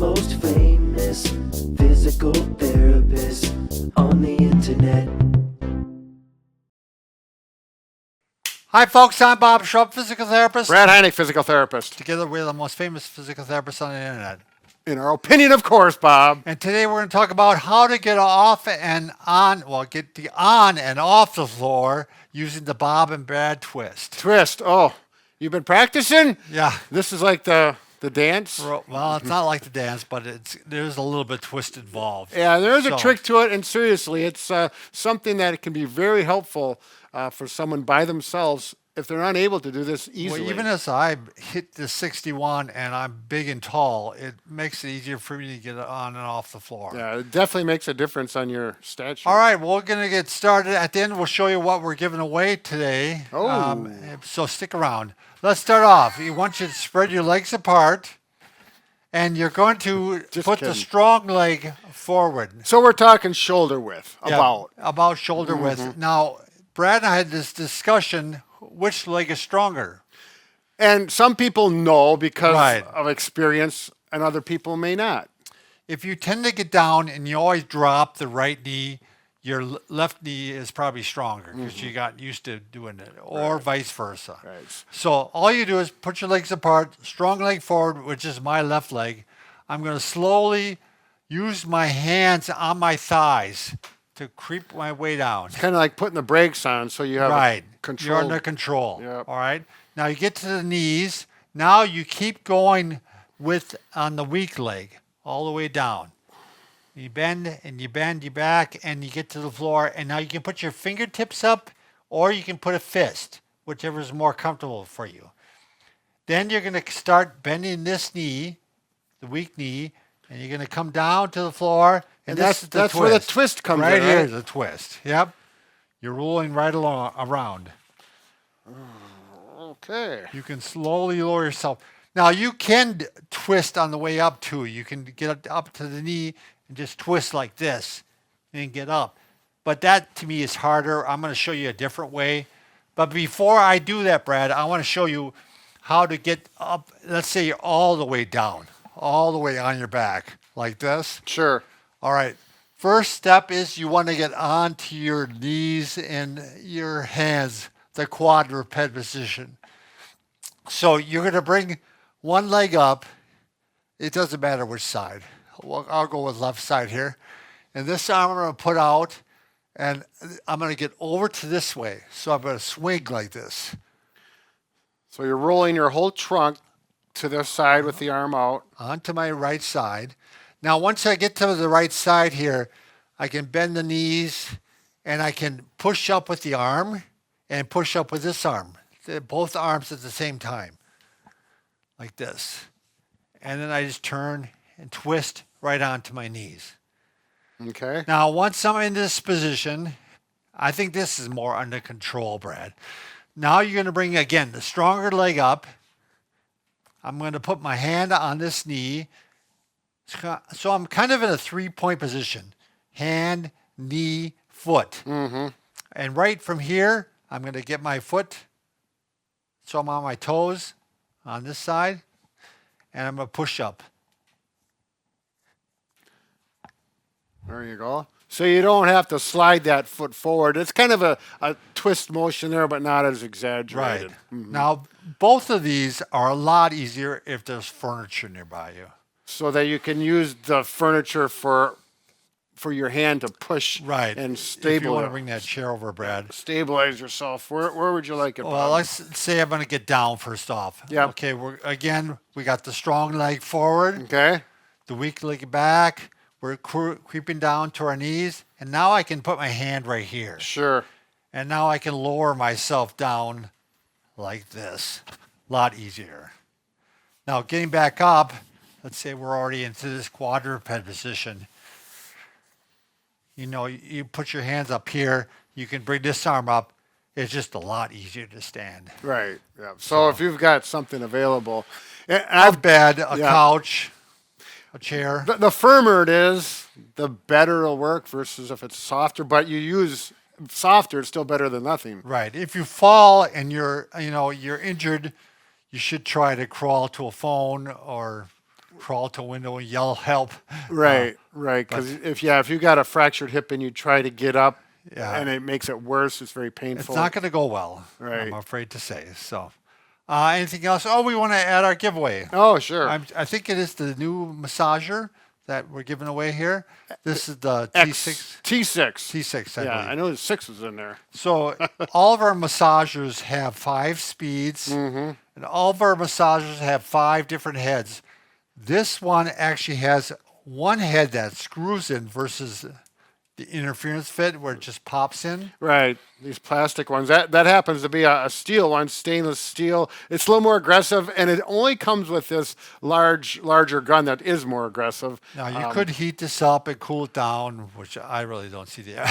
most famous physical therapist on the internet. Hi folks, I'm Bob Schrupp, physical therapist. Brad Heineck, physical therapist. Together we're the most famous physical therapists on the internet. In our opinion, of course, Bob. And today we're going to talk about how to get off and on, get the on and off the floor using the Bob and Brad twist. Twist. Oh, you've been practicing? Yeah. This is like the dance? Well, it's not like the dance, but there's a little bit of twist involved. Yeah, there's a trick to it, and seriously, it's something that can be very helpful for someone by themselves if they're not able to do this easily. Well, even as I hit the 61 and I'm big and tall, it makes it easier for me to get on and off the floor. Yeah, it definitely makes a difference on your stature. All right, well, we're going to get started. At the end, we'll show you what we're giving away today. Oh. So stick around. Let's start off. We want you to spread your legs apart, and you're going to put the strong leg forward. So we're talking shoulder width, About shoulder width. Now, Brad and I had this discussion, which leg is stronger? And some people know because of experience, and other people may not. If you tend to get down and you always drop the right knee, your left knee is probably stronger because you got used to doing it, or vice versa. Right. So all you do is put your legs apart, strong leg forward, which is my left leg. I'm going to slowly use my hands on my thighs to creep my way down. It's kind of like putting the brakes on so you have control. You're under control. Yep. All right. Now you get to the knees. Now you keep going on the weak leg all the way down. You bend and you bend your back and you get to the floor. And now you can put your fingertips up or you can put a fist, whichever is more comfortable for you. Then you're going to start bending this knee, the weak knee, and you're going to come down to the floor. And that's where the twist comes in, right? Right here is the twist. Yep. You're rolling right around. Okay. You can slowly lower yourself. Now, you can twist on the way up, too. You can get up to the knee and just twist like this and get up. But that, to me, is harder. I'm going to show you a different way. But before I do that, Brad, I want to show you how to get up, let's say all the way down, all the way on your back, like this. Sure. All right. First step is you want to get onto your knees and your hands, the quadruped position. So you're going to bring one leg up. It doesn't matter which side. Well, I'll go with left side here. And this arm I'm going to put out, and I'm going to get over to this way. So I'm going to swing like this. So you're rolling your whole trunk to the side with the arm out. Onto my right side. Now, once I get to the right side here, I can bend the knees and I can push up with the arm and push up with this arm. Both arms at the same time, like this. And then I just turn and twist right onto my knees. Okay. Now, once I'm in this position, I think this is more under control, Brad. Now you're going to bring, again, the stronger leg up. I'm going to put my hand on this knee. So I'm kind of in a three-point position. Hand, knee, foot. And right from here, I'm going to get my foot. So I'm on my toes on this side. And I'm going to push up. There you go. So you don't have to slide that foot forward. It's kind of a twist motion there, but not as exaggerated. Right. Now, both of these are a lot easier if there's furniture nearby you. So that you can use the furniture for your hand to push and stabilize. If you want to bring that chair over, Brad. Stabilize yourself. Where would you like it, Bob? Well, let's say I'm going to get down first off. Yeah. Okay, we got the strong leg forward. Okay. The weak leg back. We're creeping down to our knees. And now I can put my hand right here. Sure. And now I can lower myself down like this. A lot easier. Now, getting back up, let's say we're already into this quadruped position. You know, you put your hands up here. You can bring this arm up. It's just a lot easier to stand. Right. Yeah. So if you've got something available, a bed, a couch, a chair. The firmer it is, the better it'll work versus if it's softer. But you use softer, it's still better than nothing. Right. If you fall and you're injured, you should try to crawl to a phone or crawl to a window and yell help. Right, right. Because if you got a fractured hip and you try to get up, Yeah. and it makes it worse, it's very It's painful. not going to go well. Right. I'm afraid to say. So, anything else? Oh, we want to add our giveaway. Oh, sure. I think it is the new massager that we're giving away here. This is the T6. T6, I Yeah, believe. I know there's 6 is in there. So all of our massagers have 5 speeds, and all of our massagers have 5 different heads. This one actually has one head that screws in versus the interference fit where it just pops in. Right, these plastic ones. That happens to be a steel one, stainless steel. It's a little more aggressive, and it only comes with this larger gun that is more aggressive. Now you could heat this up and cool it down, which I really don't see the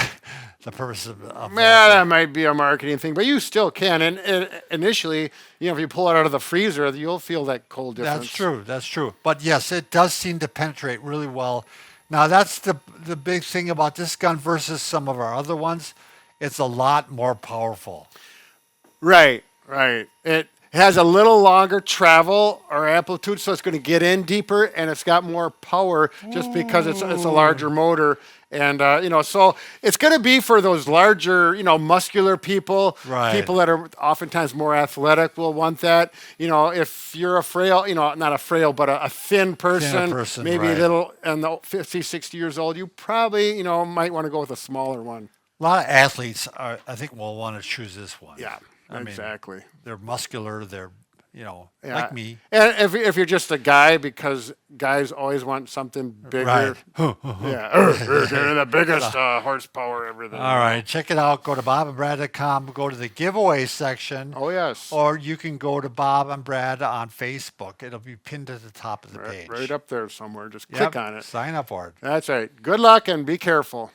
the purpose of Yeah, that. that might be a marketing thing, but you still can. And initially, if you pull it out of the freezer, you'll feel that cold difference. That's true. That's true. But yes, it does seem to penetrate really well. Now that's the big thing about this gun versus some of our other ones. It's a lot more powerful. Right, right. It has a little longer travel or amplitude, so it's going to get in deeper, and it's got more power just because it's a larger motor. And so it's going to be for those larger, muscular people, Right. people that are oftentimes more athletic will want that. If you're a frail, not a frail, but a thin person, maybe right. a little, and the 50, 60 years old, you probably, might want to go with a smaller one. A lot of athletes I think will want to choose this one. Yeah, I mean, exactly. they're muscular. They're Yeah. like me. And if you're just a guy, because guys always want something bigger. Right. Yeah, they're the biggest horsepower, everything. All right, check it out. Go to bobandbrad.com. Go to the giveaway section. Oh, yes. Or you can go to Bob and Brad on Facebook. It'll be pinned at the top of the page. Right up there somewhere. Just Yep, click on it. Sign up for it. That's right. Good luck and be careful.